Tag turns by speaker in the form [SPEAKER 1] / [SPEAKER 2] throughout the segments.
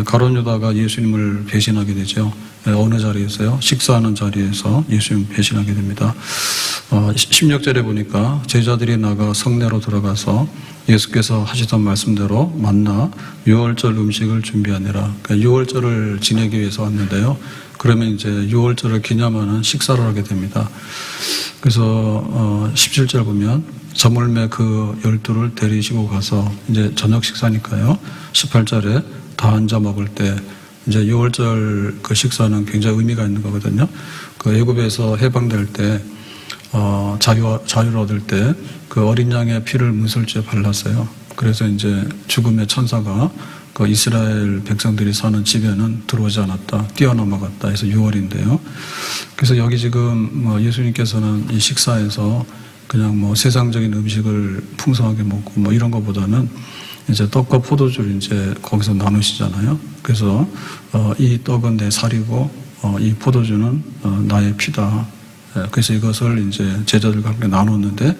[SPEAKER 1] 가룟 유다가 예수님을 배신하게 되죠. 어느 자리에서요? 식사하는 자리에서 예수님을 배신하게 됩니다. 16절에 보니까 제자들이 나가 성내로 들어가서 예수께서 하시던 말씀대로 만나 유월절 음식을 준비하니라. 그러니까 유월절을 지내기 위해서 왔는데요. 그러면 이제 유월절을 기념하는 식사를 하게 됩니다. 그래서 17절 보면 저물매 그 12를 데리시고 가서 이제 저녁 식사니까요. 18절에 다 앉아 먹을 때 이제 유월절 그 식사는 굉장히 의미가 있는 거거든요. 그 애굽에서 해방될 때 자유를 얻을 때 그 어린 양의 피를 문설주에 발랐어요. 그래서 이제 죽음의 천사가 그 이스라엘 백성들이 사는 집에는 들어오지 않았다, 뛰어넘어갔다 해서 6월인데요. 그래서 여기 지금 예수님께서는 이 식사에서 그냥 세상적인 음식을 풍성하게 먹고 이런 것보다는 이제 떡과 포도주를 이제 거기서 나누시잖아요. 그래서 이 떡은 내 살이고 이 포도주는 나의 피다. 그래서 이것을 이제 제자들과 함께 나눴는데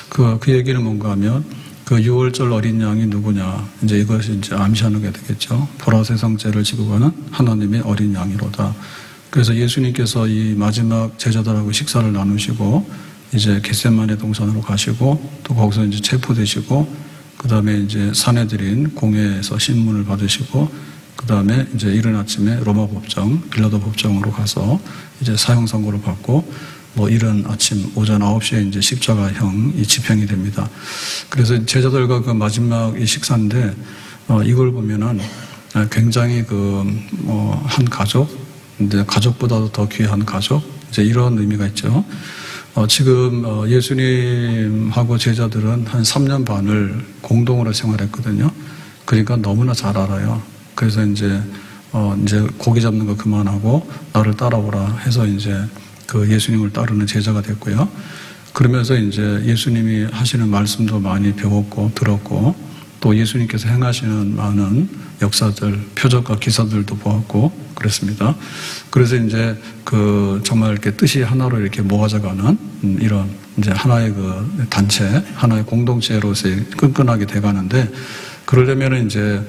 [SPEAKER 1] 그 얘기는 뭔가 하면 그 유월절 어린 양이 누구냐. 이제 이것이 이제 암시하는 게 되겠죠. 보라 세상 죄를 지고 가는 하나님의 어린 양이로다. 그래서 예수님께서 이 마지막 제자들하고 식사를 나누시고 이제 겟세마네 동산으로 가시고 또 거기서 이제 체포되시고 그 다음에 이제 사내들인 공회에서 신문을 받으시고 그 다음에 이제 이른 아침에 로마 법정, 빌라도 법정으로 가서 이제 사형 선고를 받고 이른 아침 오전 9시에 이제 십자가형이 집행이 됩니다. 그래서 제자들과 그 마지막 이 식사인데 이걸 보면은 굉장히 한 가족, 근데 가족보다도 더 귀한 가족, 이제 이런 의미가 있죠. 지금 예수님하고 제자들은 한 3년 반을 공동으로 생활했거든요. 그러니까 너무나 잘 알아요. 그래서 이제 고기 잡는 거 그만하고 나를 따라오라 해서 이제 그 예수님을 따르는 제자가 됐고요. 그러면서 이제 예수님이 하시는 말씀도 많이 배웠고 들었고 또 예수님께서 행하시는 많은 역사들, 표적과 기사들도 보았고 그랬습니다. 그래서 이제 정말 이렇게 뜻이 하나로 이렇게 모아져가는 이런 이제 하나의 그 단체, 하나의 공동체로서 끈끈하게 돼가는데 그러려면 이제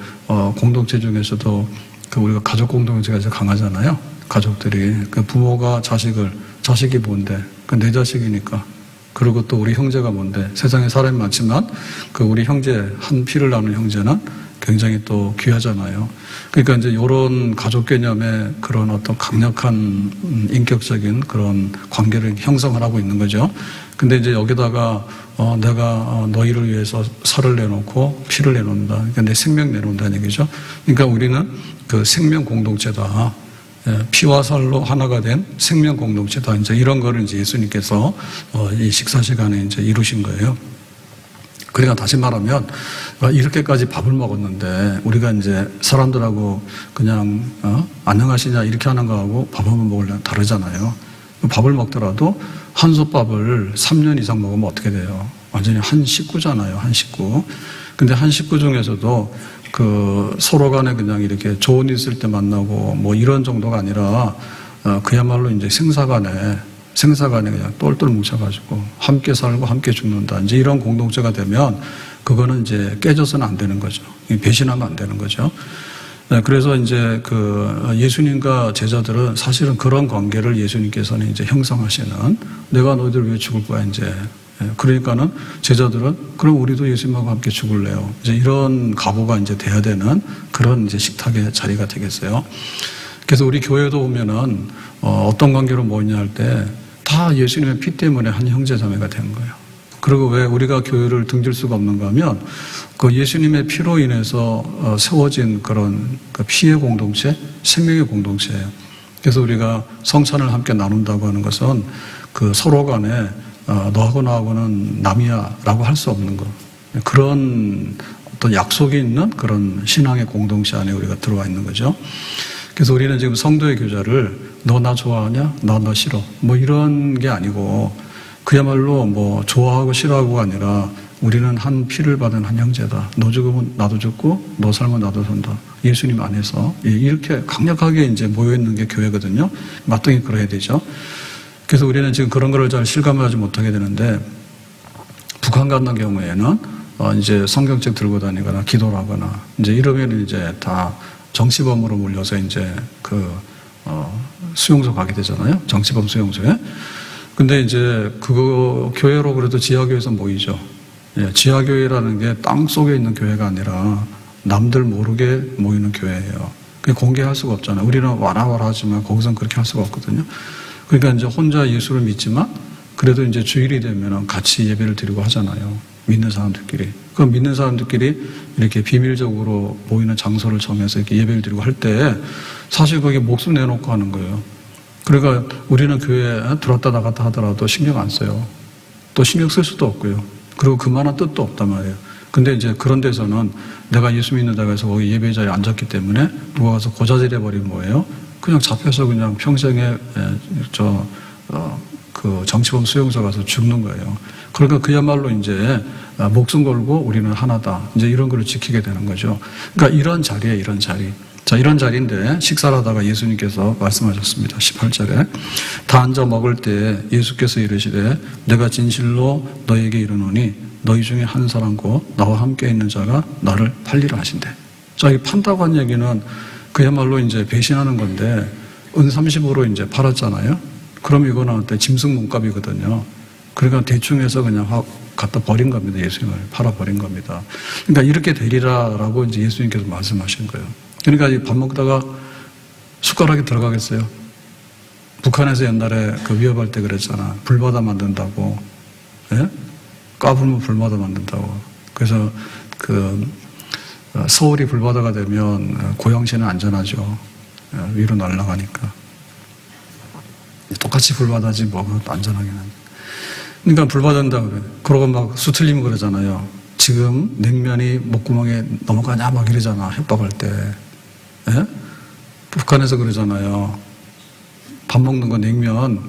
[SPEAKER 1] 공동체 중에서도 우리가 가족 공동체가 이제 강하잖아요. 가족들이 그 부모가 자식이 뭔데? 내 자식이니까. 그리고 또 우리 형제가 뭔데? 세상에 사람이 많지만 우리 형제 한 피를 나눈 형제는 굉장히 또 귀하잖아요. 그러니까 이제 이런 가족 개념의 그런 어떤 강력한 인격적인 그런 관계를 형성을 하고 있는 거죠. 근데 이제 여기다가 내가 너희를 위해서 살을 내놓고 피를 내놓는다. 그러니까 내 생명 내놓는다는 얘기죠. 그러니까 우리는 그 생명 공동체다. 피와 살로 하나가 된 생명 공동체다. 이제 이런 거를 이제 예수님께서 이 식사 시간에 이제 이루신 거예요. 그러니까 다시 말하면 이렇게까지 밥을 먹었는데 우리가 이제 사람들하고 그냥 안녕하시냐 이렇게 하는 거하고 밥 한번 먹으려면 다르잖아요. 밥을 먹더라도 한솥밥을 3년 이상 먹으면 어떻게 돼요? 완전히 한 식구잖아요. 한 식구. 근데 한 식구 중에서도 서로 간에 그냥 이렇게 좋은 일 있을 때 만나고 이런 정도가 아니라 그야말로 이제 생사간에 그냥 똘똘 뭉쳐가지고 함께 살고 함께 죽는다. 이제 이런 공동체가 되면 그거는 이제 깨져서는 안 되는 거죠. 배신하면 안 되는 거죠. 그래서 이제 예수님과 제자들은 사실은 그런 관계를 예수님께서는 이제 형성하시는 내가 너희들 왜 죽을 거야 이제. 그러니까는 제자들은 그럼 우리도 예수님하고 함께 죽을래요. 이제 이런 각오가 이제 돼야 되는 그런 이제 식탁의 자리가 되겠어요. 그래서 우리 교회도 보면은 어떤 관계로 모이냐 할 때 다 예수님의 피 때문에 한 형제자매가 된 거예요. 그리고 왜 우리가 교회를 등질 수가 없는가 하면 그 예수님의 피로 인해서 세워진 그런 피의 공동체, 생명의 공동체예요. 그래서 우리가 성찬을 함께 나눈다고 하는 것은 서로 간에 너하고 나하고는 남이야 라고 할 수 없는 것. 그런 어떤 약속이 있는 그런 신앙의 공동체 안에 우리가 들어와 있는 거죠. 그래서 우리는 지금 성도의 교제를 너 나 좋아하냐? 나 너 싫어. 이런 게 아니고 그야말로 좋아하고 싫어하고가 아니라 우리는 한 피를 받은 한 형제다. 너 죽으면 나도 죽고 너 살면 나도 산다. 예수님 안에서 이렇게 강력하게 이제 모여있는 게 교회거든요. 마땅히 그래야 되죠. 그래서 우리는 지금 그런 거를 잘 실감하지 못하게 되는데 북한 같은 경우에는 이제 성경책 들고 다니거나 기도를 하거나 이제 이러면 이제 다 정치범으로 몰려서 이제 수용소 가게 되잖아요. 정치범 수용소에. 근데 이제 그거 교회로 그래도 지하교회에서 모이죠. 예, 지하교회라는 게 땅 속에 있는 교회가 아니라 남들 모르게 모이는 교회예요. 그게 공개할 수가 없잖아요. 우리는 와라와라 하지만 거기서는 그렇게 할 수가 없거든요. 그러니까 이제 혼자 예수를 믿지만 그래도 이제 주일이 되면 같이 예배를 드리고 하잖아요. 믿는 사람들끼리. 그 믿는 사람들끼리 이렇게 비밀적으로 모이는 장소를 정해서 이렇게 예배를 드리고 할 때 사실 거기에 목숨 내놓고 하는 거예요. 그러니까 우리는 교회에 들어왔다 나갔다 하더라도 신경 안 써요. 또 신경 쓸 수도 없고요. 그리고 그만한 뜻도 없단 말이에요. 근데 이제 그런 데서는 내가 예수 믿는다고 해서 거기 예배자에 앉았기 때문에 누가 가서 고자질해 버리면 뭐예요? 그냥 잡혀서 그냥 평생에 그 정치범 수용소 가서 죽는 거예요. 그러니까 그야말로 이제 목숨 걸고 우리는 하나다. 이제 이런 걸 지키게 되는 거죠. 그러니까 이런 자리에 이런 자리. 자, 이런 자리인데 식사를 하다가 예수님께서 말씀하셨습니다. 18절에 다 앉아 먹을 때 예수께서 이르시되 내가 진실로 너에게 이르노니 너희 중에 한 사람고 나와 함께 있는 자가 나를 팔리라 하신대. 자, 이 판다고 한 얘기는 그야말로 이제 배신하는 건데 은 30으로 이제 팔았잖아요. 그럼 이거는 어때? 짐승 몸값이거든요. 그러니까 대충 해서 그냥 확 갖다 버린 겁니다. 예수님을 팔아버린 겁니다. 그러니까 이렇게 되리라라고 이제 예수님께서 말씀하신 거예요. 그러니까 밥 먹다가 숟가락이 들어가겠어요? 북한에서 옛날에 그 위협할 때 그랬잖아. 불바다 만든다고. 예? 까불면 불바다 만든다고. 그래서 서울이 불바다가 되면 고양시는 안전하죠. 위로 날아가니까. 똑같이 불바다지 뭐 안전하게는. 그러니까 불바다인다 그래. 그러고 막 수틀리면 그러잖아요. 지금 냉면이 목구멍에 넘어가냐 막 이러잖아. 협박할 때. 예? 북한에서 그러잖아요. 밥 먹는 거 냉면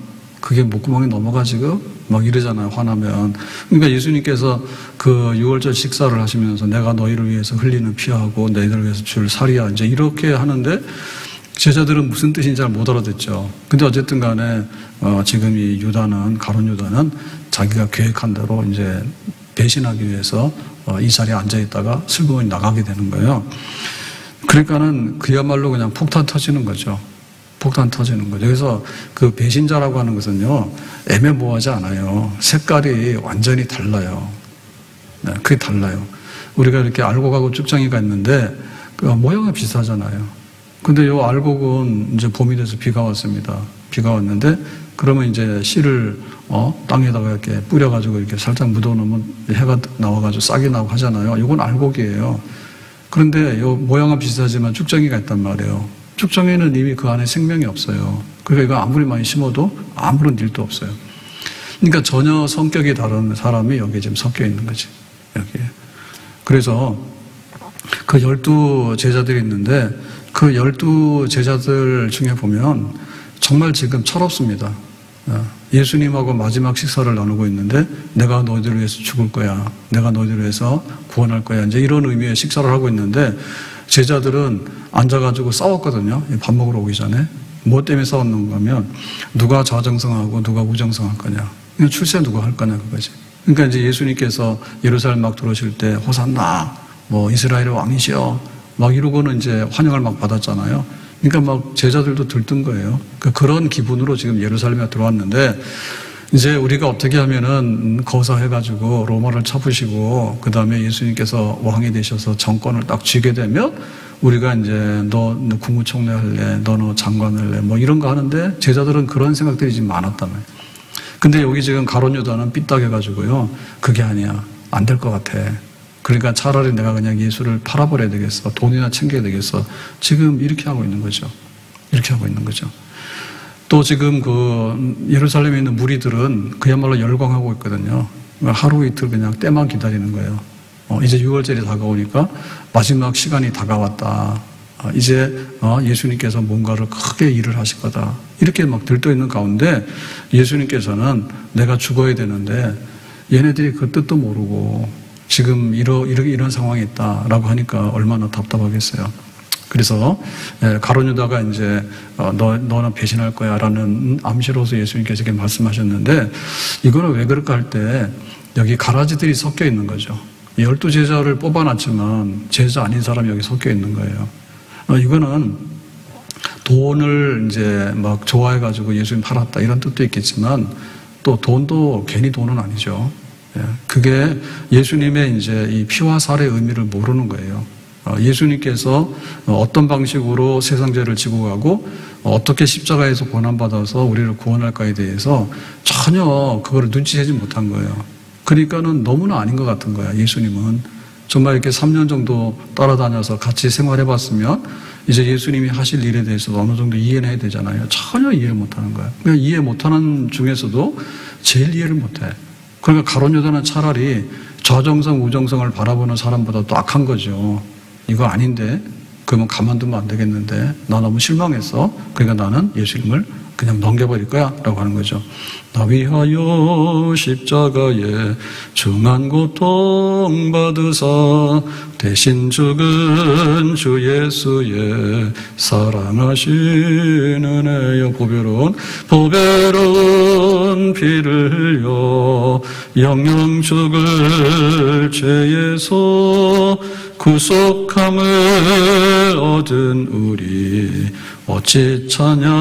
[SPEAKER 1] 그게 목구멍에 넘어가지고 막 이러잖아요. 화나면. 그러니까 예수님께서 그 6월절 식사를 하시면서 내가 너희를 위해서 흘리는 피하고 너희들을 위해서 줄 살이야. 이제 이렇게 하는데 제자들은 무슨 뜻인지 잘 못 알아듣죠. 근데 어쨌든 간에 지금 이 가룟 유다는 자기가 계획한 대로 이제 배신하기 위해서 이 자리에 앉아 있다가 슬그머니 나가게 되는 거예요. 그러니까는 그야말로 그냥 폭탄 터지는 거죠. 폭탄 터지는 거죠. 그래서 그 배신자라고 하는 것은요, 애매모호하지 않아요. 색깔이 완전히 달라요. 네, 그게 달라요. 우리가 이렇게 알곡하고 쭉정이가 있는데, 그 모양은 비슷하잖아요. 근데 요 알곡은 이제 봄이 돼서 비가 왔습니다. 비가 왔는데, 그러면 이제 씨를, 땅에다가 이렇게 뿌려가지고 이렇게 살짝 묻어놓으면 해가 나와가지고 싹이 나고 하잖아요. 이건 알곡이에요. 그런데 요 모양은 비슷하지만 쭉정이가 있단 말이에요. 쭉정이는 이미 그 안에 생명이 없어요. 그러니까 이거 아무리 많이 심어도 아무런 일도 없어요. 그러니까 전혀 성격이 다른 사람이 여기에 지금 섞여 있는 거지. 여기에. 그래서 그 12 제자들이 있는데 그 12 제자들 중에 보면 정말 지금 철없습니다. 예수님하고 마지막 식사를 나누고 있는데 내가 너희들을 위해서 죽을 거야. 내가 너희들을 위해서 구원할 거야. 이제 이런 의미의 식사를 하고 있는데 제자들은 앉아가지고 싸웠거든요. 밥 먹으러 오기 전에. 뭐 때문에 싸웠는가 하면 누가 좌정성하고 누가 우정성할 거냐. 그냥 출세 누가 할 거냐 그거지. 그러니까 이제 예수님께서 예루살렘 막 들어오실 때 호산나 뭐 이스라엘의 왕이시여 막 이러고는 이제 환영을 막 받았잖아요. 그러니까 막 제자들도 들뜬 거예요. 그러니까 그런 기분으로 지금 예루살렘에 들어왔는데 이제 우리가 어떻게 하면은 거사해가지고 로마를 쳐부시고 그 다음에 예수님께서 왕이 되셔서 정권을 딱 쥐게 되면 우리가 이제 너 국무총리 할래, 너 장관 할래 뭐 이런 거 하는데 제자들은 그런 생각들이 지금 많았단 말이에요. 근데 여기 지금 가룟 유다는 삐딱해가지고요. 그게 아니야. 안 될 것 같아. 그러니까 차라리 내가 그냥 예수를 팔아버려야 되겠어. 돈이나 챙겨야 되겠어. 지금 이렇게 하고 있는 거죠. 이렇게 하고 있는 거죠. 또 지금 그 예루살렘에 있는 무리들은 그야말로 열광하고 있거든요. 하루 이틀 그냥 때만 기다리는 거예요. 이제 6월절이 다가오니까 마지막 시간이 다가왔다. 이제 예수님께서 뭔가를 크게 일을 하실 거다. 이렇게 막 들떠 있는 가운데 예수님께서는 내가 죽어야 되는데 얘네들이 그 뜻도 모르고 지금 이런 상황이 있다라고 하니까 얼마나 답답하겠어요. 그래서 가룟 유다가 이제 너는 배신할 거야라는 암시로서 예수님께서 이렇게 말씀하셨는데 이거는 왜 그럴까 할 때 여기 가라지들이 섞여 있는 거죠. 12 제자를 뽑아놨지만 제자 아닌 사람이 여기 섞여 있는 거예요. 이거는 돈을 이제 막 좋아해가지고 예수님 팔았다 이런 뜻도 있겠지만 또 돈도 괜히 돈은 아니죠. 그게 예수님의 이제 이 피와 살의 의미를 모르는 거예요. 예수님께서 어떤 방식으로 세상 죄를 지고 가고 어떻게 십자가에서 고난받아서 우리를 구원할까에 대해서 전혀 그거를 눈치채지 못한 거예요. 그러니까는 너무나 아닌 것 같은 거야. 예수님은 정말 이렇게 3년 정도 따라다녀서 같이 생활해봤으면 이제 예수님이 하실 일에 대해서 어느 정도 이해는 해야 되잖아요. 전혀 이해를 못하는 거야. 그러니까 이해 못하는 중에서도 제일 이해를 못해. 그러니까 가룟 유다는 차라리 좌정성 우정성을 바라보는 사람보다 또 악한 거죠. 이거 아닌데 그러면 가만두면 안 되겠는데 나 너무 실망했어. 그러니까 나는 예수님을 그냥 넘겨버릴 거야 라고 하는 거죠. 나 위하여 십자가에 중한 고통 받으사 대신 죽은 주 예수의 사랑하신 은혜여 보배로운 피를 흘려 영영 죽을 죄에서 구속함을 얻은 우리 어찌 찬양하날까.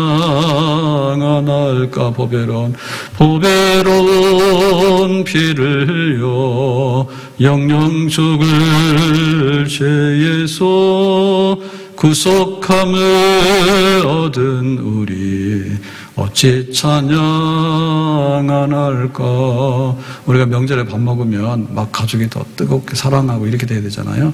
[SPEAKER 1] 보배로운 피를 흘려 영영 죽을 죄에서 구속함을 얻은 우리 어찌 찬양하날까. 우리가 명절에 밥 먹으면 막 가족이 더 뜨겁게 사랑하고 이렇게 돼야 되잖아요.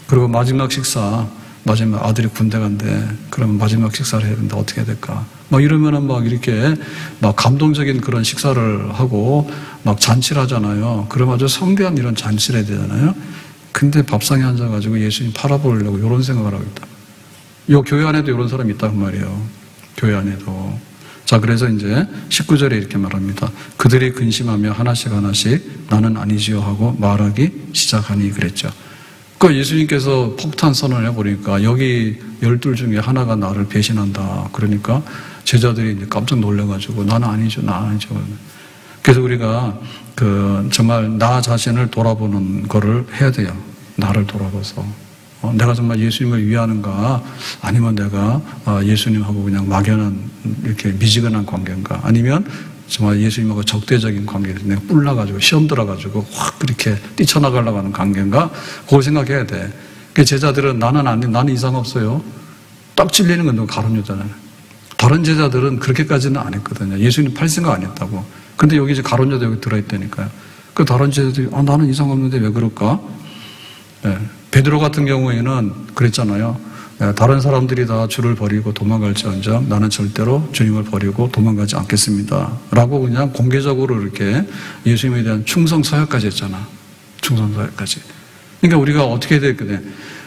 [SPEAKER 1] 그리고 마지막 식사, 마지막 아들이 군대 간대. 그러면 마지막 식사를 해야 되는데 어떻게 해야 될까? 막 이러면은 막 이렇게 막 감동적인 그런 식사를 하고 막 잔치를 하잖아요. 그럼 아주 성대한 이런 잔치를 해야 되잖아요. 근데 밥상에 앉아가지고 예수님 팔아보려고 이런 생각을 하고 있다. 요 교회 안에도 이런 사람이 있단 말이에요. 교회 안에도. 자, 그래서 이제 19절에 이렇게 말합니다. 그들이 근심하며 하나씩 나는 아니지요 하고 말하기 시작하니 그랬죠. 그 예수님께서 폭탄 선언을 해버리니까 여기 12 중에 하나가 나를 배신한다. 그러니까 제자들이 이제 깜짝 놀래가지고 나는 아니죠. 그래서 우리가 정말 나 자신을 돌아보는 거를 해야 돼요. 나를 돌아봐서. 내가 정말 예수님을 위하는가 아니면 내가 예수님하고 그냥 막연한 이렇게 미지근한 관계인가 아니면 정말 예수님하고 적대적인 관계를 내가 뿔나가지고 시험 들어가지고 확 그렇게 뛰쳐나가려고 하는 관계인가 그걸 생각해야 돼. 그 제자들은 나는 이상 없어요. 딱 찔리는 건 가룟 유다잖아요. 다른 제자들은 그렇게까지는 안 했거든요. 예수님 팔 생각 안 했다고. 근데 여기 이제 가룟 유다 여기 들어있다니까요. 그 다른 제자들이 나는 이상 없는데 왜 그럴까? 네. 베드로 같은 경우에는 그랬잖아요. 다른 사람들이 다 주를 버리고 도망갈지언정 나는 절대로 주님을 버리고 도망가지 않겠습니다. 라고 그냥 공개적으로 이렇게 예수님에 대한 충성 서약까지 했잖아. 충성 서약까지. 그러니까 우리가 어떻게 해야 되겠냐.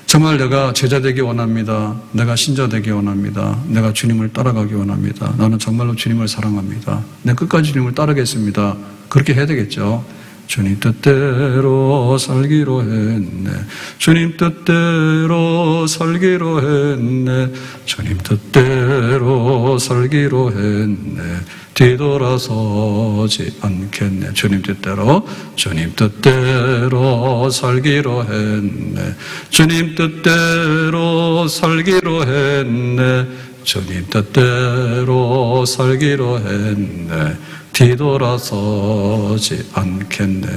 [SPEAKER 1] 정말 내가 제자 되기 원합니다. 내가 신자 되기 원합니다. 내가 주님을 따라가기 원합니다. 나는 정말로 주님을 사랑합니다. 내가 끝까지 주님을 따르겠습니다. 그렇게 해야 되겠죠. 주님 뜻대로 살기로 했네. 주님 뜻대로 살기로 했네. 주님 뜻대로 살기로 했네. 뒤돌아서지 않겠네. 주님 뜻대로 살기로 했네. 주님 뜻대로 살기로 했네. 주님 뜻대로 살기로 했네. 뒤돌아서지 않겠네.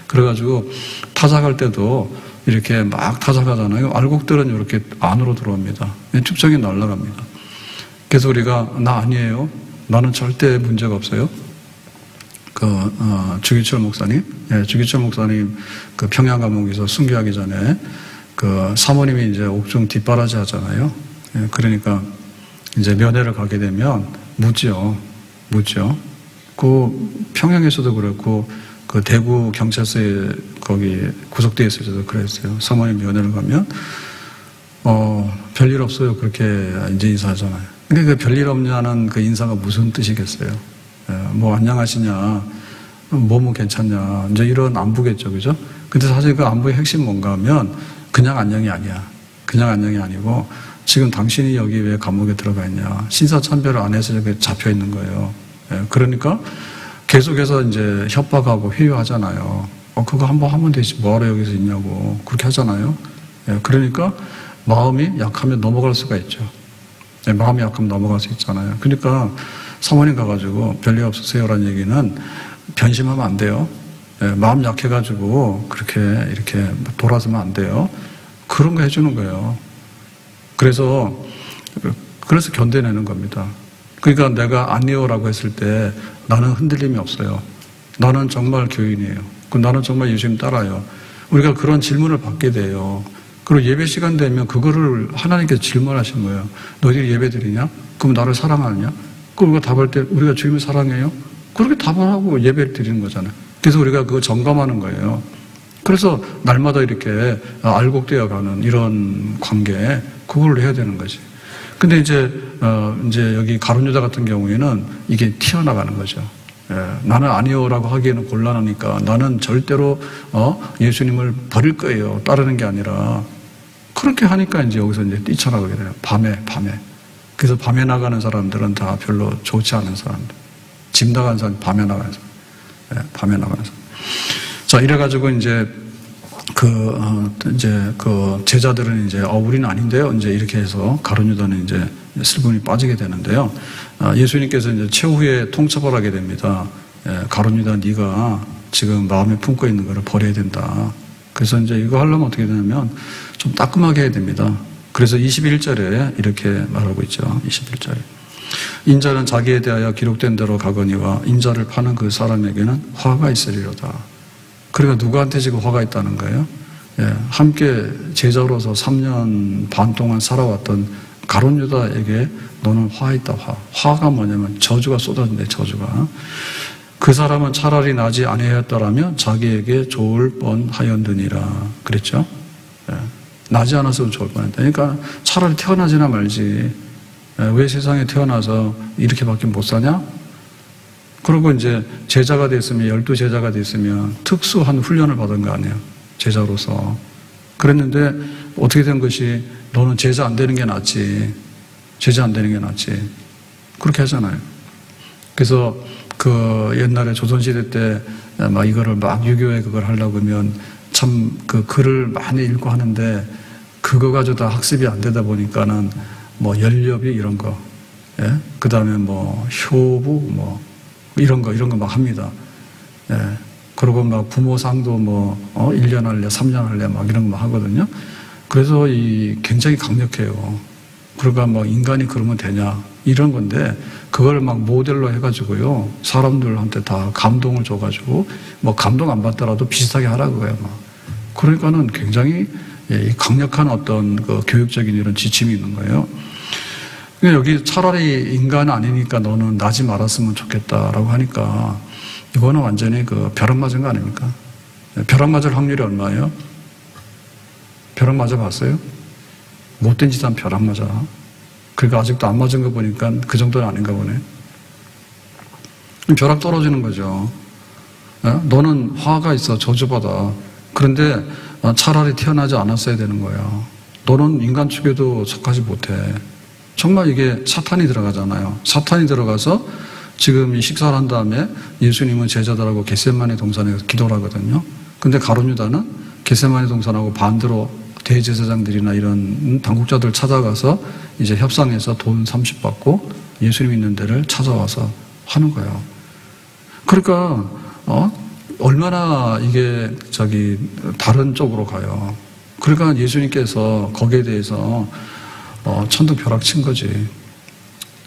[SPEAKER 1] 그래가지고 타작할 때도 이렇게 막 타작하잖아요. 알곡들은 이렇게 안으로 들어옵니다. 축적이 날아갑니다. 그래서 우리가 나 아니에요. 나는 절대 문제가 없어요. 주기철 목사님, 주기철 목사님 그 평양 감옥에서 순교하기 전에 사모님이 이제 옥중 뒷바라지 하잖아요. 그러니까 이제 면회를 가게 되면 묻죠. 평양에서도 그렇고 대구 경찰서에 거기 구속되어 있어서도 그랬어요. 사모님 면회를 가면 별일 없어요. 그렇게 이제 인사하잖아요. 근데 별일 없냐는 그 인사가 무슨 뜻이겠어요? 뭐 안녕하시냐, 뭐뭐 괜찮냐, 이제 이런 안부겠죠, 그죠? 근데 사실 그 안부의 핵심 뭔가 하면 그냥 안녕이 아니야. 그냥 안녕이 아니고 지금 당신이 여기 왜 감옥에 들어가 있냐? 신사참배를 안 해서 여기 잡혀 있는 거예요. 그러니까 계속해서 이제 협박하고 회유하잖아요. 그거 한번 하면 되지. 뭐하러 여기서 있냐고. 그렇게 하잖아요. 그러니까 마음이 약하면 넘어갈 수가 있죠. 네, 마음이 약하면 넘어갈 수 있잖아요. 그러니까 사모님 가가지고 별일 없으세요라는 얘기는 변심하면 안 돼요. 네, 마음 약해가지고 그렇게 이렇게 돌아서면 안 돼요. 그런 거 해주는 거예요. 그래서 견뎌내는 겁니다. 그러니까 내가 아니요라고 했을 때 나는 흔들림이 없어요. 나는 정말 교인이에요. 나는 정말 예수님 따라요. 우리가 그런 질문을 받게 돼요. 그리고 예배 시간 되면 그거를 하나님께서 질문하신 거예요. 너희들이 예배 드리냐? 그럼 나를 사랑하느냐? 그럼 우리가 답할 때 우리가 주님을 사랑해요? 그렇게 답을 하고 예배를 드리는 거잖아요. 그래서 우리가 그거 점검하는 거예요. 그래서 날마다 이렇게 알곡되어 가는 이런 관계, 그걸 해야 되는 거지. 근데 이제 여기 가룟 유다 같은 경우에는 이게 튀어나가는 거죠. 나는 아니요라고 하기에는 곤란하니까 나는 절대로 예수님을 버릴 거예요. 따르는 게 아니라 그렇게 하니까 이제 여기서 이제 뛰쳐나가게 돼요. 밤에. 그래서 밤에 나가는 사람들은 다 별로 좋지 않은 사람들. 집 나가는 사람, 밤에 나가는 사람. 밤에 나가는 사람. 자, 이래가지고 이제 제자들은 이제 우리는 아닌데요. 이제 이렇게 해서 가룟 유다는 이제 슬픔이 빠지게 되는데요. 예수님께서 이제 최후에 통첩을 하게 됩니다. 가룟 유다, 네가 지금 마음에 품고 있는 거를 버려야 된다. 그래서 이제 이거 하려면 어떻게 되냐면 좀 따끔하게 해야 됩니다. 그래서 21절에 이렇게 말하고 있죠. 21절에. 인자는 자기에 대하여 기록된 대로 가거니와 인자를 파는 그 사람에게는 화가 있으리로다. 그러니까 누구한테 지금 화가 있다는 거예요? 함께 제자로서 3년 반 동안 살아왔던 가룟 유다에게 너는 화 있다. 화가 뭐냐면 저주가 쏟아진대. 저주가. 그 사람은 차라리 나지 아니하였더라면 자기에게 좋을 뻔하였느니라 그랬죠. 나지 않았으면 좋을 뻔했다. 그러니까 차라리 태어나지나 말지. 왜 세상에 태어나서 이렇게밖에 못 사냐? 그리고 이제 제자가 됐으면 12제자가 됐으면 특수한 훈련을 받은 거 아니에요. 제자로서. 그랬는데 어떻게 된 것이 너는 제자 안 되는 게 낫지. 제자 안 되는 게 낫지. 그렇게 하잖아요. 그래서 그 옛날에 조선시대 때 막 이거를 막 유교에 그걸 하려고 하면 참 그 글을 많이 읽고 하는데 그거 가지고 다 학습이 안 되다 보니까는 뭐 연렵이 이런 거, 그 다음에 뭐 효부 뭐 이런 거 막 합니다. 그리고 막 부모상도 뭐 1년 할래, 3년 할래 막 이런 거 하거든요. 그래서 굉장히 강력해요. 그러니까 뭐 인간이 그러면 되냐 이런 건데 그걸 막 모델로 해가지고요 사람들한테 다 감동을 줘가지고 뭐 감동 안 받더라도 비슷하게 하라고 그래요. 그러니까는 굉장히 강력한 어떤 그 교육적인 이런 지침이 있는 거예요. 여기 차라리 인간 아니니까 너는 나지 말았으면 좋겠다라고 하니까 이거는 완전히 그 벼락 맞은 거 아닙니까? 벼락 맞을 확률이 얼마예요? 벼락 맞아 봤어요? 못된 짓 하면 벼락 맞아. 그러니까 아직도 안 맞은 거 보니까 그 정도는 아닌가 보네. 벼락 떨어지는 거죠. 너는 화가 있어. 저주받아. 그런데 차라리 태어나지 않았어야 되는 거야. 너는 인간 축에도 속하지 못해. 정말 이게 사탄이 들어가잖아요. 사탄이 들어가서 지금 이 식사를 한 다음에 예수님은 제자들하고 겟세마네 동산에서 기도를 하거든요. 근데 가룟 유다는 겟세마네 동산하고 반대로 대제사장들이나 이런 당국자들 찾아가서 이제 협상해서 돈 30 받고 예수님 있는 데를 찾아와서 하는 거예요. 그러니까 얼마나 이게 다른 쪽으로 가요. 그러니까 예수님께서 거기에 대해서 천둥벼락 친 거지.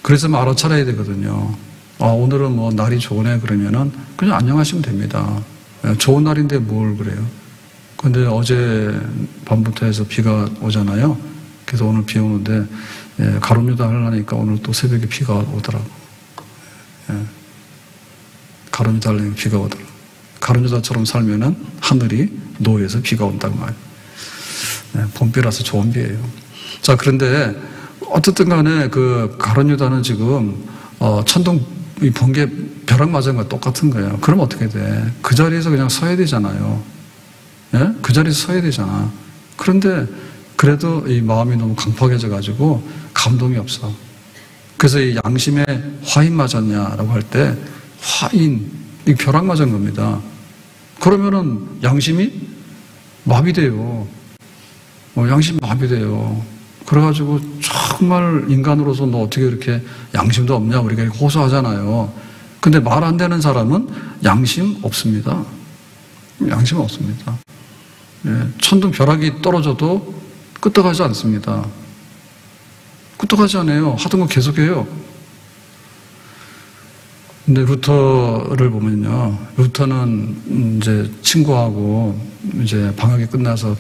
[SPEAKER 1] 그래서 알아차려야 되거든요. 오늘은 뭐 날이 좋으네 그러면은 그냥 안녕하시면 됩니다. 좋은 날인데 뭘 그래요. 근데 어제 밤부터 해서 비가 오잖아요. 그래서 오늘 비 오는데 가룟 유다 하려니까 오늘 또 새벽에 비가 오더라고. 가룟 유다 하려니까 비가 오더라고. 가룟 유다처럼 살면은 하늘이 노에서 비가 온다고 말이에요. 봄비라서 좋은 비예요. 자, 그런데 어쨌든 간에 그 가룟 유다는 지금 천둥 이 번개 벼락 맞은 거 똑같은 거예요. 그럼 어떻게 돼? 그 자리에서 그냥 서야 되잖아요. 그 자리에서 서야 되잖아. 그런데 그래도 이 마음이 너무 강팍해져 가지고 감동이 없어. 그래서 이 양심에 화인 맞았냐라고 할 때 화인, 이 벼락 맞은 겁니다. 그러면은 양심이 마비돼요. 양심 마비돼요. 그래가지고 정말 인간으로서 너 어떻게 이렇게 양심도 없냐 우리가 이렇게 호소하잖아요. 근데 말 안 되는 사람은 양심 없습니다. 양심 없습니다. 예, 천둥 벼락이 떨어져도 끄떡하지 않습니다. 끄떡하지 않아요. 하던 거 계속해요. 근데 루터를 보면요, 루터는 이제 친구하고 이제 방학이 끝나서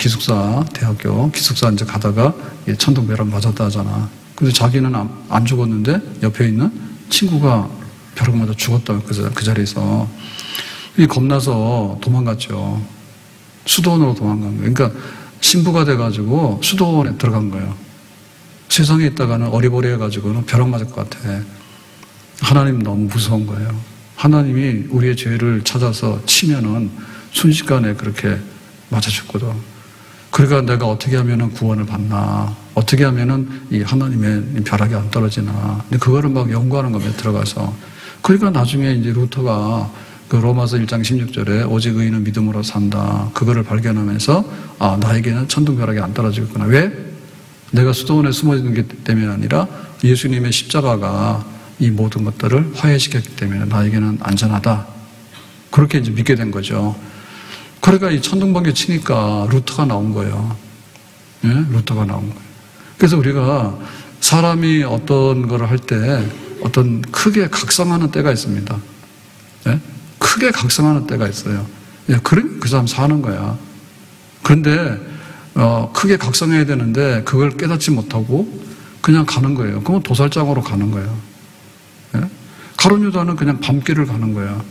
[SPEAKER 1] 대학교 기숙사 이제 가다가 천둥 벼락 맞았다 하잖아. 근데 자기는 안 죽었는데 옆에 있는 친구가 벼락 맞아 죽었다 그 자리에서 겁나서 도망갔죠. 수도원으로 도망간 거예요. 그러니까 신부가 돼가지고 수도원에 들어간 거예요. 세상에 있다가는 어리버리해가지고는 벼락 맞을 것 같아. 하나님 너무 무서운 거예요. 하나님이 우리의 죄를 찾아서 치면은 순식간에 그렇게 맞아 죽거든. 그러니까 내가 어떻게 하면은 구원을 받나, 어떻게 하면은 이 하나님의 벼락이 안 떨어지나. 근데 그거를 막 연구하는 겁니다. 들어가서. 그러니까 나중에 이제 루터가 그 로마서 1장 16절에 오직 의인은 믿음으로 산다. 그거를 발견하면서 나에게는 천둥벼락이 안 떨어지겠구나. 왜? 내가 수도원에 숨어 있는 게 때문이 아니라 예수님의 십자가가 이 모든 것들을 화해시켰기 때문에 나에게는 안전하다. 그렇게 이제 믿게 된 거죠. 그러니까 이 천둥번개 치니까 루터가 나온 거예요. 예? 루터가 나온 거예요. 그래서 우리가 사람이 어떤 거를 할 때 어떤 크게 각성하는 때가 있습니다. 예? 크게 각성하는 때가 있어요. 예, 그럼 그 사람 사는 거야. 그런데 크게 각성해야 되는데 그걸 깨닫지 못하고 그냥 가는 거예요. 그러면 도살장으로 가는 거예요. 예? 가룟 유다는 그냥 밤길을 가는 거야.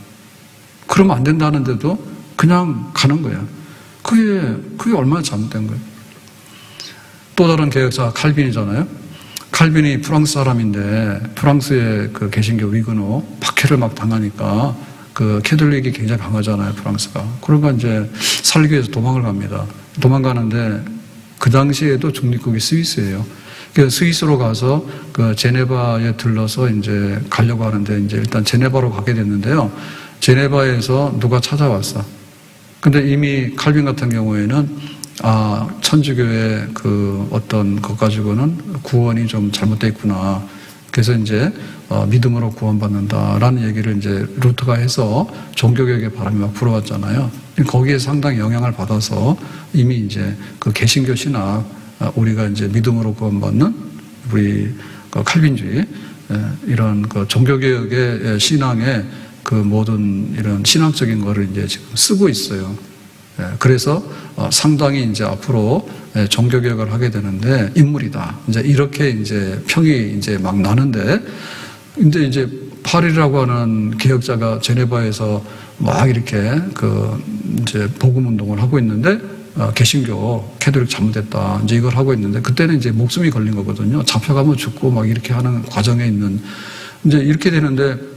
[SPEAKER 1] 그러면 안 된다는데도 그냥 가는 거야. 그게 얼마나 잘못된 거예요. 또 다른 개혁자 칼빈이잖아요. 칼빈이 프랑스 사람인데 프랑스의 그 개신교 위그노 박해를 막 당하니까 그 캐톨릭이 굉장히 강하잖아요, 프랑스가. 그러니까 이제 살기 위해서 도망을 갑니다. 도망가는데 그 당시에도 중립국이 스위스예요. 그래서 스위스로 가서 그 제네바에 들러서 이제 가려고 하는데 이제 일단 제네바로 가게 됐는데요. 제네바에서 누가 찾아왔어. 근데 이미 칼빈 같은 경우에는 천주교의 그 어떤 것 가지고는 구원이 좀 잘못되어 있구나. 그래서 이제 믿음으로 구원받는다라는 얘기를 이제 루터가 해서 종교개혁의 바람이 막 불어왔잖아요. 거기에 상당히 영향을 받아서 이미 이제 그 개신교 신학, 우리가 이제 믿음으로 구원받는 우리 그 칼빈주의 이런 그 종교개혁의 신앙의 그 모든 이런 신학적인 거를 이제 지금 쓰고 있어요. 그래서 상당히 이제 앞으로 종교개혁을 하게 되는데 인물이다. 이제 이렇게 이제 평이 이제 막 나는데, 근데 이제 파리라고 하는 개혁자가 제네바에서 막 이렇게 그 이제 복음 운동을 하고 있는데 개신교 캐톨릭 잘못됐다. 이제 이걸 하고 있는데 그때는 이제 목숨이 걸린 거거든요. 잡혀가면 죽고 막 이렇게 하는 과정에 있는 이제 이렇게 되는데.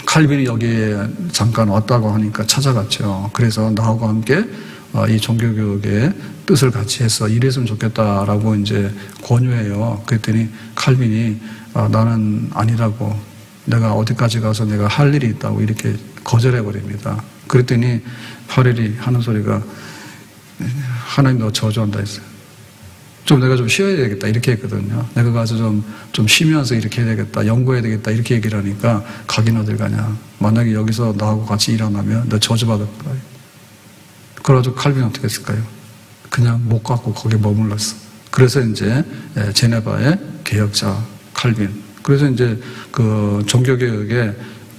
[SPEAKER 1] 칼빈이 여기에 잠깐 왔다고 하니까 찾아갔죠. 그래서 나하고 함께 이 종교개혁의 뜻을 같이 해서 이랬으면 좋겠다라고 이제 권유해요. 그랬더니 칼빈이 나는 아니라고, 내가 어디까지 가서 내가 할 일이 있다고 이렇게 거절해버립니다. 그랬더니 파렐이 하는 소리가 하나님 너 저주한다 했어요. 내가 좀 쉬어야 되겠다 이렇게 했거든요. 내가 가서 좀 쉬면서 이렇게 해야 되겠다, 연구해야 되겠다 이렇게 얘기를 하니까 가긴 어딜 가냐. 만약에 여기서 나하고 같이 일 안 하면 너 저주받을 거야. 그래가지고 칼빈은 어떻게 했을까요? 그냥 못 갖고 거기에 머물렀어. 그래서 이제 제네바의 개혁자 칼빈. 그래서 이제 그 종교개혁의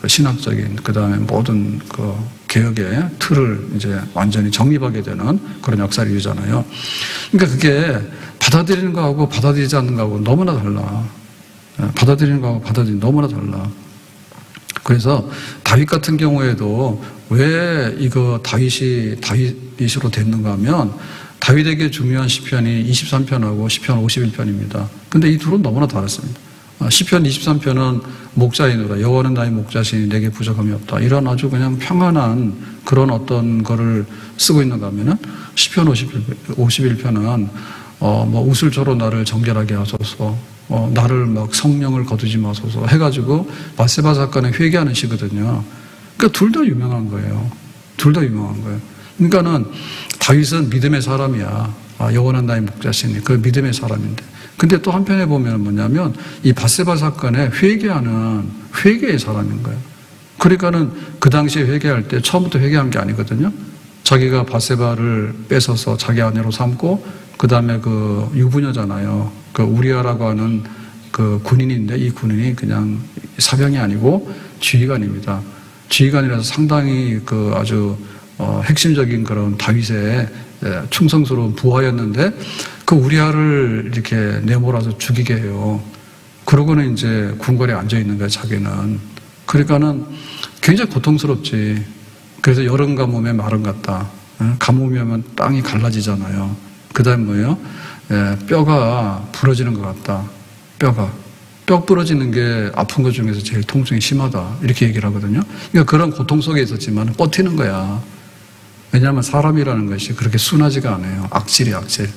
[SPEAKER 1] 신학적인 그 다음에 모든 그 개혁의 틀을 이제 완전히 정립하게 되는 그런 역사를 이루잖아요. 그러니까 그게 받아들이는 거하고 받아들이지 않는 거하고 너무나 달라. 받아들이는 거하고 받아들이는 너무나 달라. 그래서 다윗 같은 경우에도 왜 이거 다윗으로 됐는가 하면 다윗에게 중요한 시편이 23편하고 시편 51편입니다. 근데 이 둘은 너무나 다릅니다. 시편 23편은 목자이노라 여호와는 나의 목자시니 내게 부족함이 없다. 이런 아주 그냥 평안한 그런 어떤 거를 쓰고 있는가 하면은 시편 51편은 뭐 우슬초로 나를 정결하게 하소서, 나를 막 성령을 거두지 마소서 해가지고 바세바 사건에 회개하는 시거든요. 그러니까 둘 다 유명한 거예요. 둘 다 유명한 거예요. 그러니까는 다윗은 믿음의 사람이야. 영원한 나의 목자시니 그 믿음의 사람인데. 근데 또 한편에 보면 뭐냐면 이 밧세바 사건에 회개의 사람인 거예요. 그러니까는 그 당시에 회개할 때 처음부터 회개한 게 아니거든요. 자기가 밧세바를 뺏어서 자기 아내로 삼고 그 다음에 그 유부녀잖아요. 그 우리아라고 하는 그 군인인데 이 군인이 그냥 사병이 아니고 지휘관입니다. 지휘관이라서 상당히 그 아주 핵심적인 그런 다윗의 충성스러운 부하였는데 그 우리아를 이렇게 내몰아서 죽이게 해요. 그러고는 이제 궁궐에 앉아 있는 거예요, 자기는. 그러니까는 굉장히 고통스럽지. 그래서 여름 가뭄에 마름 같다. 가뭄이 오면 땅이 갈라지잖아요. 그 다음에 뭐예요? 뼈가 부러지는 것 같다. 뼈 부러지는 게 아픈 것 중에서 제일 통증이 심하다. 이렇게 얘기를 하거든요. 그러니까 그런 고통 속에 있었지만 버티는 거야. 왜냐하면 사람이라는 것이 그렇게 순하지가 않아요. 악질이 악질.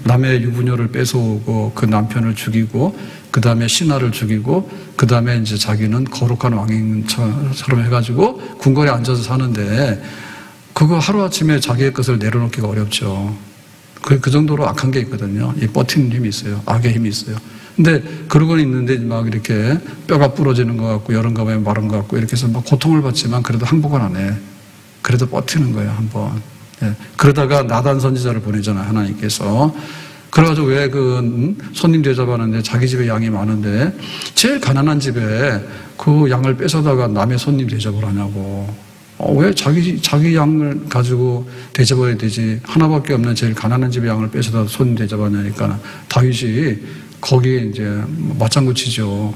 [SPEAKER 1] 남의 유부녀를 뺏어오고 그 남편을 죽이고 그 다음에 신하를 죽이고 그 다음에 이제 자기는 거룩한 왕인처럼 해가지고 궁궐에 앉아서 사는데 그거 하루아침에 자기의 것을 내려놓기가 어렵죠. 그 정도로 악한 게 있거든요. 이 버티는 힘이 있어요. 악의 힘이 있어요. 근데 그러고는 있는데 막 이렇게 뼈가 부러지는 것 같고 여름 가뭄에 마른 것 같고 이렇게 해서 막 고통을 받지만 그래도 항복은 안 해. 그래도 버티는 거예요, 한번. 그러다가 나단 선지자를 보내잖아요, 하나님께서. 그래가지고 왜 손님 대접하는데 자기 집에 양이 많은데 제일 가난한 집에 그 양을 뺏어다가 남의 손님 대접을 하냐고. 왜 자기 양을 가지고 대접해야 되지? 하나밖에 없는 제일 가난한 집의 양을 뺏어다 손님 대접하냐니까 다윗이 거기에 이제 맞장구 치죠.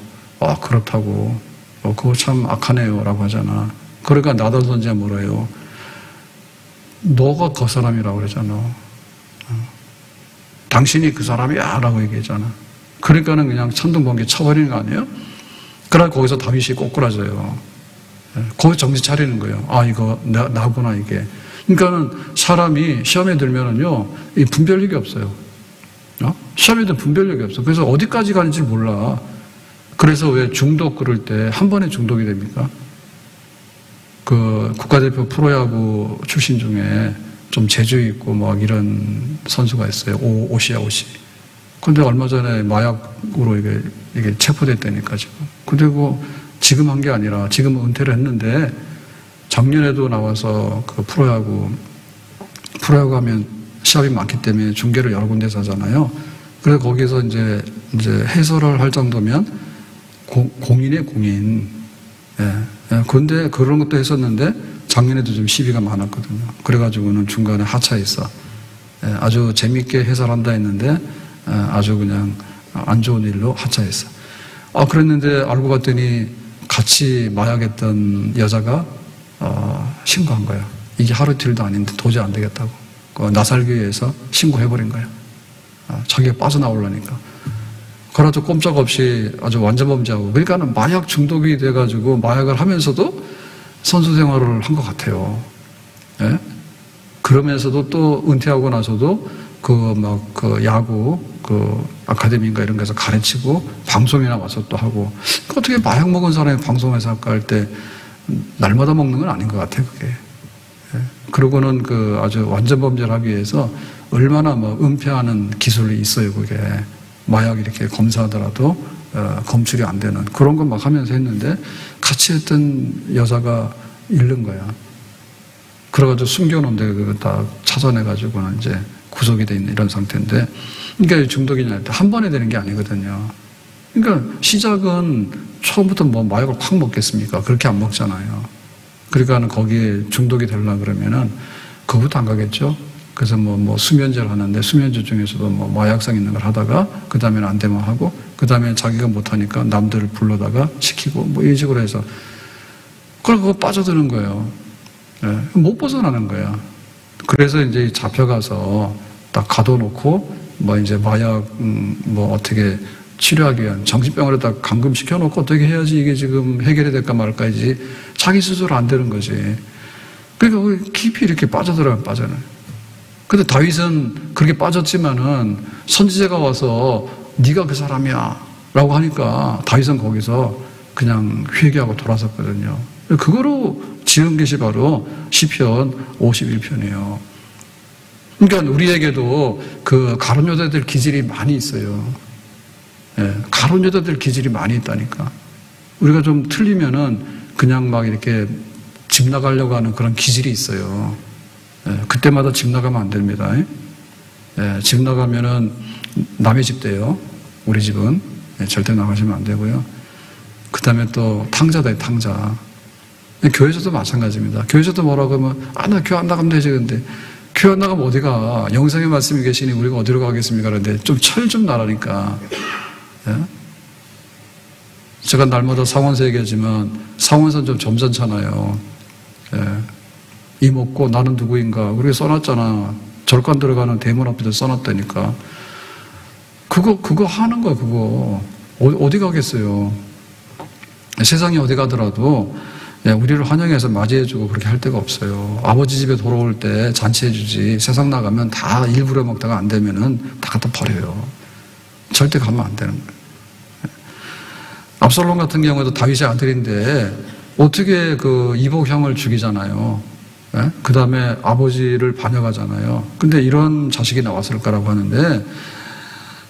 [SPEAKER 1] 그렇다고. 그거 참 악하네요. 라고 하잖아. 그러니까 나단 선지자 뭐라 해요? 너가 그 사람이라고 그러잖아. 당신이 그 사람이야. 라고 얘기했잖아. 그러니까는 그냥 천둥번개 쳐버리는 거 아니에요? 그러나 거기서 다윗이 꼬꾸라져요. 거기 정신 차리는 거예요. 이거 나구나, 이게. 그러니까는 사람이 시험에 들면은요, 이 분별력이 없어요. 시험에 들면 분별력이 없어. 그래서 어디까지 가는지 몰라. 그래서 왜 중독 그럴 때 한 번에 중독이 됩니까? 그 국가대표 프로야구 출신 중에 좀 재주 있고 막 이런 선수가 있어요. 오시야. 근데 얼마 전에 마약으로 이게 체포됐다니까 지금. 근데 지금 한 게 아니라 지금 은퇴를 했는데 작년에도 나와서 그 프로야구 하면 시합이 많기 때문에 중계를 여러 군데서 하잖아요. 그래서 거기서 이제 해설을 할 정도면 공인이에요, 공인. 그런데 그런 것도 했었는데 작년에도 좀 시비가 많았거든요. 그래가지고는 중간에 하차했어. 아주 재밌게 해설한다 했는데 아주 그냥 안 좋은 일로 하차했어. 그랬는데 알고 봤더니 같이 마약했던 여자가 신고한 거예요. 이게 하루 이틀도 아닌데 도저히 안 되겠다고. 나살교회에서 신고해버린 거예요. 자기가 빠져나오려니까. 그래가지고 꼼짝없이 아주 완전 범죄하고. 그러니까는 마약 중독이 돼가지고 마약을 하면서도 선수 생활을 한 것 같아요. 그러면서도 또 은퇴하고 나서도 그 야구, 아카데미인가 이런 데서 가르치고 방송이나 와서 또 하고. 어떻게 마약 먹은 사람이 방송에서 할까 할 때 날마다 먹는 건 아닌 것 같아요, 그게. 그러고는 아주 완전 범죄를 하기 위해서 얼마나 은폐하는 기술이 있어요, 그게. 마약 이렇게 검사하더라도 검출이 안 되는 그런 거 막 하면서 했는데 같이 했던 여자가 잃는 거야. 그래가지고 숨겨놓은데 그거 다 찾아내가지고는 이제 구속이 돼 있는 이런 상태인데, 그러니까 중독이냐 할 때 한 번에 되는 게 아니거든요. 그러니까 시작은 처음부터 마약을 확 먹겠습니까? 그렇게 안 먹잖아요. 그러니까 거기에 중독이 되려고 그러면은 그것도 안 가겠죠. 그래서 수면제를 하는데 수면제 중에서도 마약성 있는 걸 하다가 그 다음에는 안 되면 하고 그 다음에 자기가 못하니까 남들을 불러다가 시키고 이런 식으로 해서 그거 빠져드는 거예요. 못 벗어나는 거야. 그래서 이제 잡혀가서 딱 가둬놓고 이제 마약 어떻게 치료하기 위한 정신병원에 딱 감금시켜놓고 어떻게 해야지 이게 지금 해결이 될까 말까이지 자기 스스로 안 되는 거지. 그러니까 깊이 이렇게 빠져들어가면 빠져나요. 근데 다윗은 그렇게 빠졌지만은 선지자가 와서 네가 그 사람이야 라고 하니까 다윗은 거기서 그냥 회개하고 돌아섰거든요. 그거로 지은 것이 바로 시편 51편이에요. 그러니까 우리에게도 그 가룟 유다들 기질이 많이 있어요. 예, 가룟 유다들 기질이 많이 있다니까. 우리가 좀 틀리면은 그냥 막 이렇게 집 나가려고 하는 그런 기질이 있어요. 예, 그때마다 집 나가면 안 됩니다. 예, 집 나가면은 남의 집 돼요. 우리 집은 예, 절대 나가시면 안 되고요. 그 다음에 또 탕자다, 탕자. 교회에서도 마찬가지입니다. 교회에서도 뭐라고 하면 나 교회 안 나가면 되지. 근데 교회 안 나가면 어디가? 영생의 말씀이 계시니 우리가 어디로 가겠습니까? 그런데 좀 철 좀 나라니까. 예? 제가 날마다 상원서 얘기하지만 상원서는 좀 점잖잖아요. 예. 이먹고 나는 누구인가. 우리가 써놨잖아. 절간 들어가는 대문 앞에다 써놨다니까. 그거 하는 거야, 그거. 어디 가겠어요. 세상에 어디 가더라도 우리를 환영해서 맞이해주고 그렇게 할 데가 없어요. 아버지 집에 돌아올 때 잔치해주지. 세상 나가면 다 일부러 먹다가 안 되면은 다 갖다 버려요. 절대 가면 안 되는 거예요. 압살롬 같은 경우에도 다윗의 아들인데 어떻게 그 이복형을 죽이잖아요. 그 다음에 아버지를 반역하잖아요. 근데 이런 자식이 나왔을까라고 하는데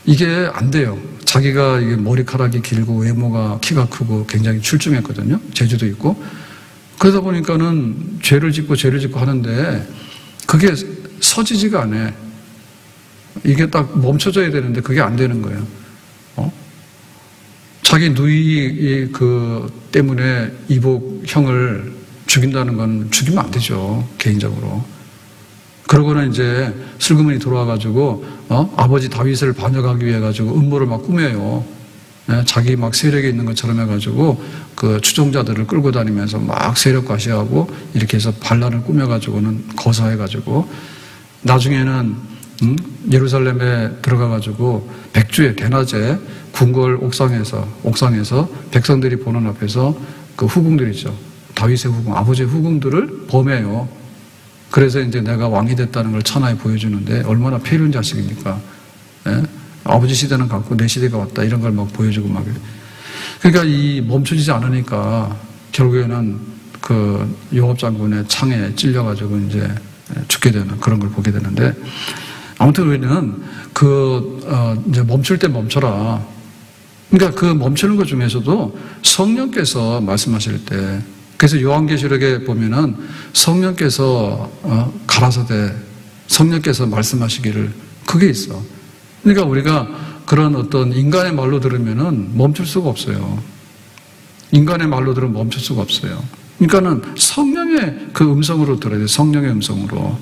[SPEAKER 1] 이게 안 돼요. 자기가 이게 머리카락이 길고 외모가 키가 크고 굉장히 출중했거든요. 재주도 있고. 그러다 보니까는 죄를 짓고 하는데 그게 서지지가 않아. 이게 딱 멈춰져야 되는데 그게 안 되는 거예요. 자기 누이 때문에 이복형을 죽인다는 건 죽이면 안 되죠. 개인적으로. 그러고는 이제 슬그머니 돌아와가지고 아버지 다윗을 반역하기 위해 가지고 음모를 막 꾸며요. 자기 막 세력에 있는 것처럼 해가지고 그 추종자들을 끌고 다니면서 막 세력 과시하고 이렇게 해서 반란을 꾸며가지고는 거사해가지고 나중에는 예루살렘에 들어가가지고 백주에 대낮에 궁궐 옥상에서 백성들이 보는 앞에서 그 후궁들이죠. 다윗의 후궁, 아버지의 후궁들을 범해요. 그래서 이제 내가 왕이 됐다는 걸 천하에 보여주는데 얼마나 폐륜 자식입니까? 예? 아버지 시대는 갔고 내 시대가 왔다 이런 걸 막 보여주고 막. 그러니까 이 멈춰지지 않으니까 결국에는 그 요압 장군의 창에 찔려가지고 이제 죽게 되는 그런 걸 보게 되는데 아무튼 우리는 이제 멈출 때 멈춰라. 그러니까 그 멈추는 것 중에서도 성령께서 말씀하실 때 그래서 요한계시록에 보면은 성령께서 가라사대 성령께서 말씀하시기를 그게 있어. 그러니까 우리가 그런 어떤 인간의 말로 들으면은 멈출 수가 없어요. 인간의 말로 들으면 멈출 수가 없어요. 그러니까는 성령의 그 음성으로 들어야 돼요. 성령의 음성으로.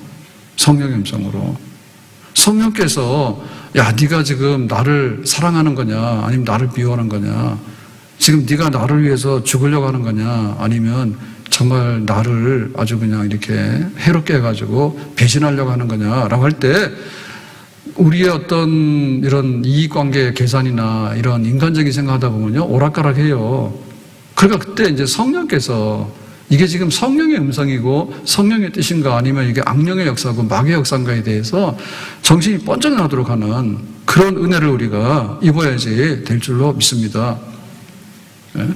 [SPEAKER 1] 성령께서 야 네가 지금 나를 사랑하는 거냐 아니면 나를 미워하는 거냐 지금 네가 나를 위해서 죽으려고 하는 거냐 아니면 정말 나를 아주 그냥 이렇게 해롭게 해가지고 배신하려고 하는 거냐라고 할 때 우리의 어떤 이런 이익관계 계산이나 이런 인간적인 생각하다 보면요 오락가락해요. 그러니까 그때 이제 성령께서 이게 지금 성령의 음성이고 성령의 뜻인가 아니면 이게 악령의 역사고 마귀의 역사인가에 대해서 정신이 번쩍 나도록 하는 그런 은혜를 우리가 입어야지 될 줄로 믿습니다. 네?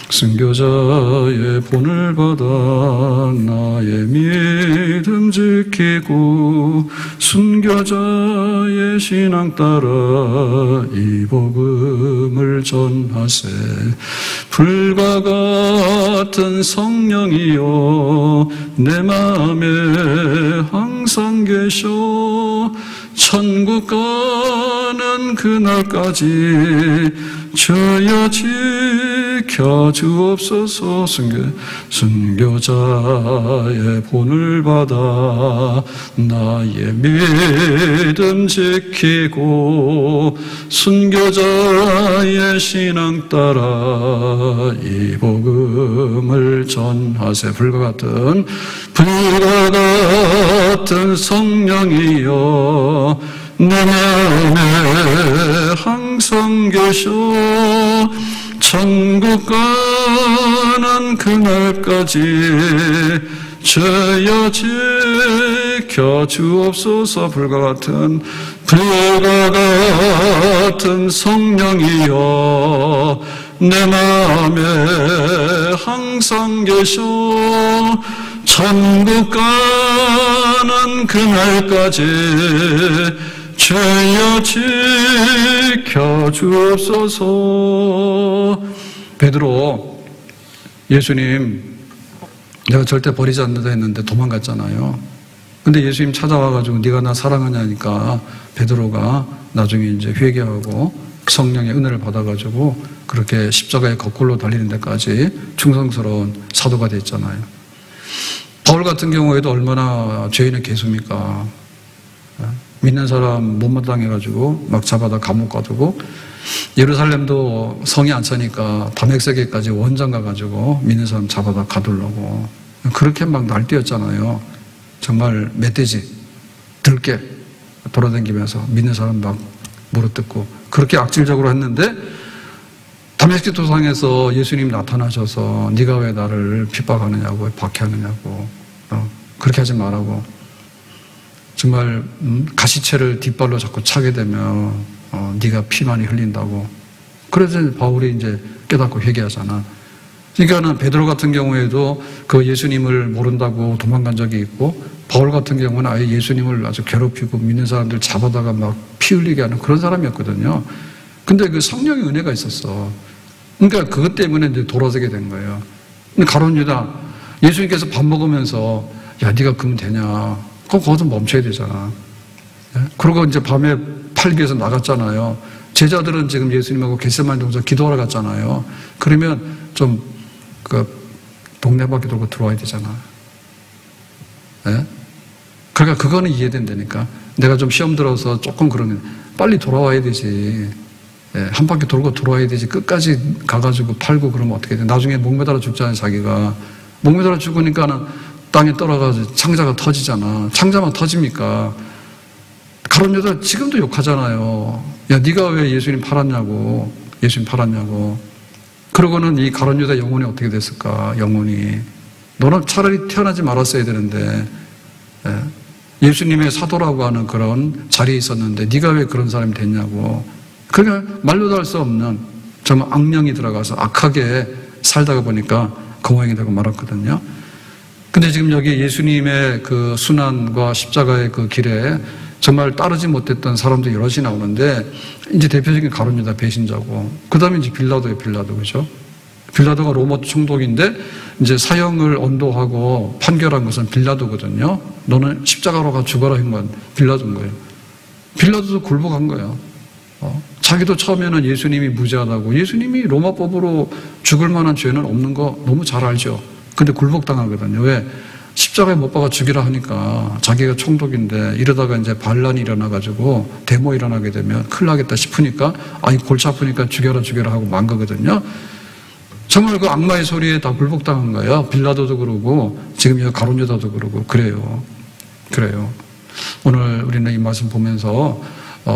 [SPEAKER 1] 순교자의 본을 받아 나의 믿음 지키고 순교자의 신앙 따라 이 복음을 전하세. 불과 같은 성령이여 내 마음에 항상 계셔 천국 가는 그날까지 저여 지켜주옵소서. 순교자의 본을 받아 나의 믿음 지키고 순교자의 신앙 따라 이 복음을 전하세. 불과 같은 성령이여 내 마음에 항상 계셔 천국 가는 그날까지 저여 지켜주옵소서. 불과 같은 성령이여 내 마음에 항상 계셔 천국 가는 나는 그날까지 죄여 지켜주옵소서. 베드로, 예수님 내가 절대 버리지 않는다 했는데 도망갔잖아요. 근데 예수님 찾아와가지고 네가 나 사랑하냐니까 베드로가 나중에 이제 회개하고 성령의 은혜를 받아가지고 그렇게 십자가에 거꾸로 달리는 데까지 충성스러운 사도가 됐잖아요. 바울 같은 경우에도 얼마나 죄인의 개수입니까? 믿는 사람 못마땅해가지고 막 잡아다 감옥 가두고, 예루살렘도 성이 안 차니까 다메섹에까지 원정 가가지고 믿는 사람 잡아다 가두려고 그렇게 막 날뛰었잖아요. 정말 멧돼지 들깨 돌아다니면서 믿는 사람 막 물어뜯고 그렇게 악질적으로 했는데, 다메섹 도상에서 예수님 나타나셔서 네가 왜 나를 핍박하느냐고, 박해하느냐고, 그렇게 하지 말라고, 정말 가시채를 뒷발로 자꾸 차게 되면 네가 피 많이 흘린다고. 그래서 바울이 이제 깨닫고 회개하잖아. 그러니까는 베드로 같은 경우에도 그 예수님을 모른다고 도망간 적이 있고, 바울 같은 경우는 아예 예수님을 아주 괴롭히고 믿는 사람들 잡아다가 막 피 흘리게 하는 그런 사람이었거든요. 근데 그 성령의 은혜가 있었어. 그러니까 그것 때문에 이제 돌아서게 된 거예요. 근데 가룟 유다, 예수님께서 밥 먹으면서 야 네가 그러면 되냐? 그럼 거기서 멈춰야 되잖아. 그러고 이제 밤에 팔기 위해서 나갔잖아요. 제자들은 지금 예수님하고 겟세마네 동산 기도하러 갔잖아요. 그러면 좀 그 동네 바퀴 돌고 들어와야 되잖아. 그러니까 그거는 이해된다니까. 내가 좀 시험 들어서 조금 그러면 빨리 돌아와야 되지. 한 바퀴 돌고 들어와야 되지. 끝까지 가가지고 팔고 그러면 어떻게 돼? 나중에 목매달아 죽잖아요. 자기가 목매달아 죽으니까는 땅에 떨어가서 창자가 터지잖아. 창자만 터집니까? 가룟 유다 지금도 욕하잖아요. 야 네가 왜 예수님 팔았냐고. 예수님 팔았냐고. 그러고는 이 가룟 유다 영혼이 어떻게 됐을까? 영혼이 너는 차라리 태어나지 말았어야 되는데, 예수님의 사도라고 하는 그런 자리에 있었는데 네가 왜 그런 사람이 됐냐고. 그러니까 말로도 할 수 없는 정말 악령이 들어가서 악하게 살다가 보니까 그 모양이 되고 말았거든요. 근데 지금 여기 예수님의 그 순환과 십자가의 그 길에 정말 따르지 못했던 사람도 여럿이 나오는데, 이제 대표적인 가룟 유다 배신자고, 그 다음에 이제 빌라도예요. 빌라도, 그죠? 빌라도가 로마 총독인데 이제 사형을 언도하고 판결한 것은 빌라도거든요. 너는 십자가로 가 죽어라 한 건 빌라도인 거예요. 빌라도도 굴복한 거예요. 자기도 처음에는 예수님이 무죄하다고, 예수님이 로마법으로 죽을 만한 죄는 없는 거 너무 잘 알죠. 근데 굴복당하거든요. 왜? 십자가에 못 박아 죽이라 하니까 자기가 총독인데 이러다가 이제 반란이 일어나가지고 데모 일어나게 되면 큰일 나겠다 싶으니까 아니 골치 아프니까 죽여라 하고 만 거거든요. 정말 그 악마의 소리에 다 굴복당한 거예요. 빌라도도 그러고 지금 여기 가룟 유다도 그러고 그래요. 오늘 우리는 이 말씀 보면서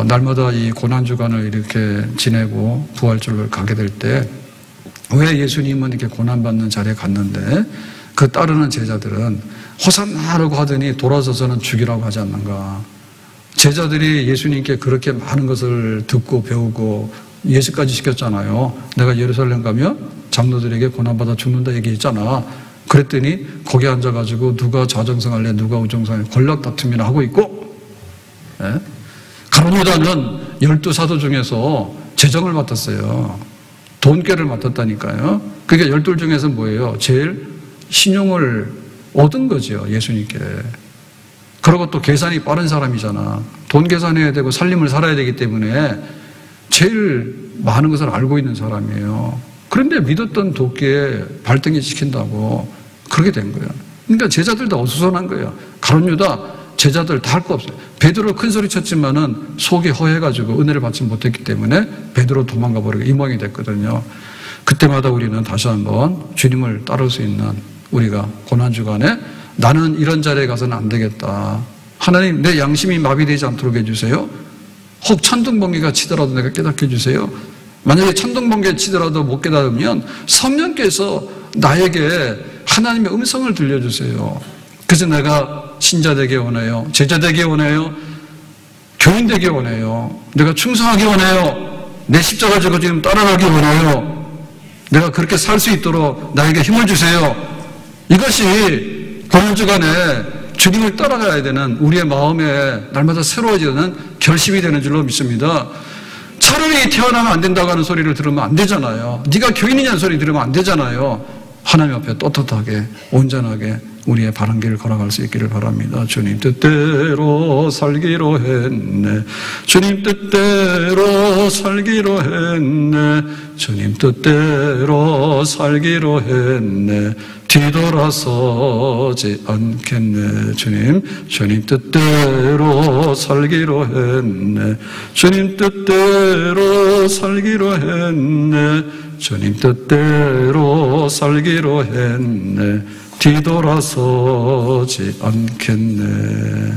[SPEAKER 1] 날마다 이 고난주간을 이렇게 지내고 부활절을 가게 될 때 왜 예수님은 이렇게 고난받는 자리에 갔는데 그 따르는 제자들은 호산나라고 하더니 돌아서서는 죽이라고 하지 않는가. 제자들이 예수님께 그렇게 많은 것을 듣고 배우고 예수까지 시켰잖아요. 내가 예루살렘 가면 장로들에게 고난받아 죽는다 얘기했잖아. 그랬더니 거기 앉아가지고 누가 좌정성할래 누가 우정성할래 권력 다툼이나 하고 있고, 가룟 유다는 12사도 중에서 재정을 맡았어요. 돈꾀를 맡았다니까요. 그게 12 중에서 뭐예요? 제일 신용을 얻은 거죠. 예수님께. 그리고 또 계산이 빠른 사람이잖아. 돈 계산해야 되고 살림을 살아야 되기 때문에 제일 많은 것을 알고 있는 사람이에요. 그런데 믿었던 도끼에 발등에 시킨다고 그렇게 된 거예요. 그러니까 제자들 다 어수선한 거예요. 가룟 유다 제자들 다 할 거 없어요. 베드로 큰 소리 쳤지만은 속이 허해가지고 은혜를 받지 못했기 때문에 베드로 도망가 버리고 이 모양이 됐거든요. 그때마다 우리는 다시 한번 주님을 따를 수 있는 우리가 고난주간에 나는 이런 자리에 가서는 안 되겠다. 하나님 내 양심이 마비되지 않도록 해주세요. 혹 천둥번개가 치더라도 내가 깨닫게 해주세요. 만약에 천둥번개 치더라도 못 깨닫으면 성령께서 나에게 하나님의 음성을 들려주세요. 그래서 내가 신자 되게 원해요. 제자 되게 원해요. 교인 되게 원해요. 내가 충성하게 원해요. 내 십자가 지고 지금 따라가기 원해요. 내가 그렇게 살 수 있도록 나에게 힘을 주세요. 이것이 고난주간에 주님을 따라가야 되는 우리의 마음에 날마다 새로워지는 결심이 되는 줄로 믿습니다. 차라리 태어나면 안 된다고 하는 소리를 들으면 안 되잖아요. 네가 교인이냐는 소리 들으면 안 되잖아요. 하나님 앞에 떳떳하게 온전하게 우리의 바른 길을 걸어갈 수 있기를 바랍니다. 주님 뜻대로 살기로 했네. 주님 뜻대로 살기로 했네. 주님 뜻대로 살기로 했네. 뒤돌아서지 않겠네. 주님 뜻대로 살기로 했네. 주님 뜻대로 살기로 했네. 주님 뜻대로 살기로 했네. 뒤돌아서지 않겠네.